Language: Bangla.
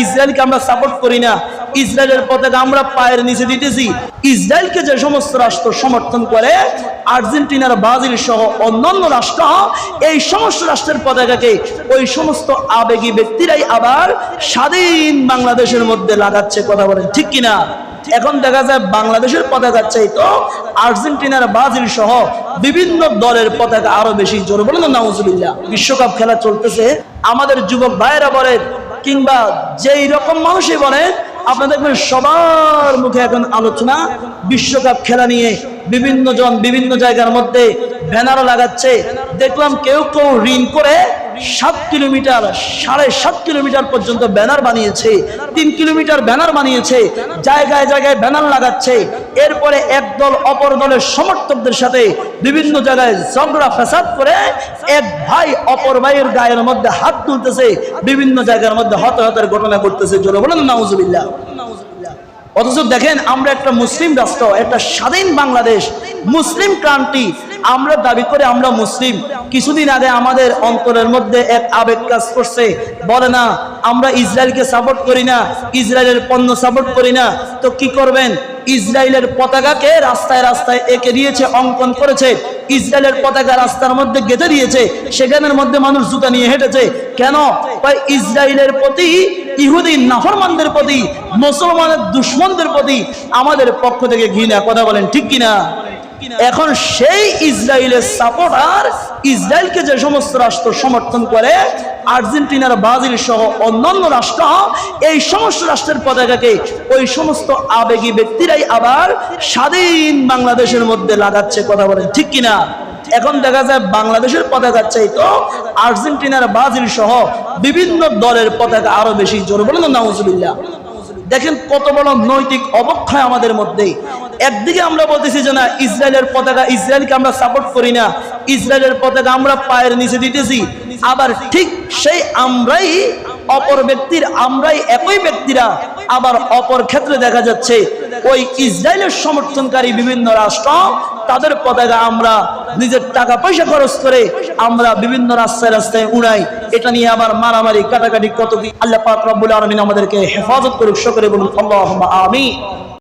ইসরায়েলকে আমরা সাপোর্ট করি না, ইসরায়েলের পতাকা আমরা পায়ের নিচে দিতেছি। ইসরায়েলকে যে সমস্ত রাষ্ট্র সমর্থন করে, আর্জেন্টিনার, ব্রাজিল সহ অন্যান্য রাষ্ট্র, এই সমস্ত রাষ্ট্রের পতাকাকে ওই সমস্ত আবেগী ব্যক্তিরাই আবার স্বাধীন বাংলাদেশের মধ্যে লাগাচ্ছে। কথা বলেন ঠিক কিনা? এখন দেখা যায় বাংলাদেশের পতাকার চাইতো আর্জেন্টিনার, ব্রাজিল সহ বিভিন্ন দলের পতাকা আরো বেশি জোর। বলেন না নাউজুবিল্লাহ। বিশ্বকাপ খেলা চলতেছে, আমাদের যুবক ভাইয়েরা বলেন কিংবা যেই রকম মানুষই বলেন, আপনারা দেখবেন সবার মুখে এখন আলোচনা বিশ্বকাপ খেলা নিয়ে। বিভিন্ন জন বিভিন্ন জায়গার মধ্যে ব্যানার লাগাচ্ছে। দেখলাম কেউ কেউ ঋণ করে 7 কিলোমিটার, 7.5 কিলোমিটার পর্যন্ত ব্যানার বানিয়েছে, 3 কিলোমিটার ব্যানার বানিয়েছে, জায়গায় জায়গায় ব্যানার লাগাচ্ছে। এরপরে এক দল অপর দলের সমর্থকদের সাথে বিভিন্ন জায়গায় ঝগড়া ফ্যাসাদ করে এক ভাই অপর ভাইয়ের গায়ের মধ্যে হাত তুলতেছে, বিভিন্ন জায়গার মধ্যে হতাহতের ঘটনা ঘটতেছে। জোরে বলেন নাউজুবিল্লাহ। অথচ দেখেন, আমরা একটা মুসলিম রাষ্ট্র, একটা স্বাধীন বাংলাদেশ, মুসলিম কান্ট্রি, আমরা দাবি করে আমরা মুসলিম। কিছুদিন আগে আমাদের অন্তরের মধ্যে এক আবেগ কাজ করছে, বলে না আমরা ইসরায়েলকে সাপোর্ট করি না, ইসরায়েলের পণ্য সাপোর্ট করি না। তো কি করবেন? ইসরায়েলের পতাকাকে রাস্তায় রাস্তায় এঁকে দিয়েছে, অঙ্কন করেছে, ইসরায়েলের পতাকা রাস্তার মধ্যে গেঁথে দিয়েছে, সেখানের মধ্যে মানুষ জুতা নিয়ে হেঁটেছে। কেন? ভাই ইসরায়েলের প্রতি, ইহুদি নাফরমানদের প্রতি, মুসলমানের দুশ্মনদের প্রতি আমাদের পক্ষ থেকে ঘৃণা। কথা বলেন ঠিক কিনা? এখন সেই ইসরায়েলের সাপোর্টার, ইসরায়েলকে যে সমস্ত রাষ্ট্র সমর্থন করে, আর্জেন্টিনার, ব্রাজিল সহ অন্যান্য রাষ্ট্র, এই সমস্ত রাষ্ট্রের পতাকাকে ওই সমস্ত আবেগী ব্যক্তিরাই আবার স্বাধীন বাংলাদেশের মধ্যে লাগাচ্ছে। কথা বলেন ঠিক কিনা? এখন দেখা যায় বাংলাদেশের পতাকার চাইতো আর্জেন্টিনার, ব্রাজিল সহ বিভিন্ন দলের পতাকা আরো বেশি জোর। বলেন নাউজুবিল্লাহ। দেখেন কত বড় নৈতিক অবক্ষয় আমাদের মধ্যে। একদিকে আমরা বলতেছি যে না, ইসরায়েলের পতাকা, ইসরায়েলকে আমরা সাপোর্ট করি না, ইসরায়েলের পতাকা আমরা পায়ের নিচে দিতেছি। আবার ঠিক সেই আমরাই অপর ব্যক্তির, আমরাই একই ব্যক্তিরা আবার অপর ক্ষেত্রে দেখা যাচ্ছে ওই ইসরায়েলের সমর্থনকারী বিভিন্ন রাষ্ট্র, তাদের পতাকা আমরা নিজের টাকা পয়সা খরচ করে আমরা বিভিন্ন রাস্তায় রাস্তায় উড়াই। এটা নিয়ে আবার মারামারি, কাটাকাটি কত কি। আল্লাহ পাক রব্বুল আলামিন আমাদেরকে হেফাজত করুক। সকলে বলুন আল্লাহুম্মা আমিন।